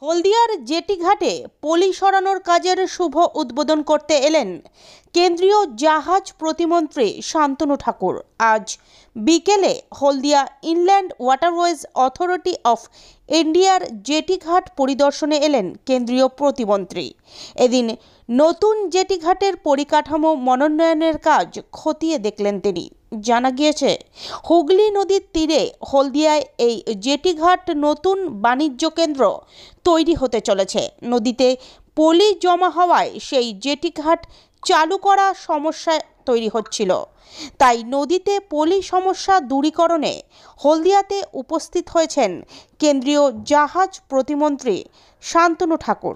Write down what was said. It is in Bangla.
হলদিয়ার জেটি ঘাটে পলি সরানোর কাজের শুভ উদ্বোধন করতে এলেন কেন্দ্রীয় জাহাজ প্রতিমন্ত্রী শান্তনু ঠাকুর। আজ বিকেলে হলদিয়া ইনল্যান্ড ওয়াটারওয়েজ অথরিটি অফ ইন্ডিয়ার জেটি ঘাট পরিদর্শনে এলেন কেন্দ্রীয় প্রতিমন্ত্রী। এদিন নতুন জেটি ঘাটের পরিকাঠামো মনোন্নয়নের কাজ খতিয়ে দেখলেন তিনি। জানা গিয়েছে, হুগলি নদীর তীরে হলদিয়ায় এই জেটি ঘাট নতুন বাণিজ্য কেন্দ্র তৈরি হতে চলেছে। নদীতে পলি জমা হওয়ায় সেই জেটি ঘাট চালু করা সমস্যা তৈরি হচ্ছিল। তাই নদীতে পলি সমস্যা দূরীকরণে হলদিয়াতে উপস্থিত হয়েছেন কেন্দ্রীয় জাহাজ প্রতিমন্ত্রী শান্তনু ঠাকুর।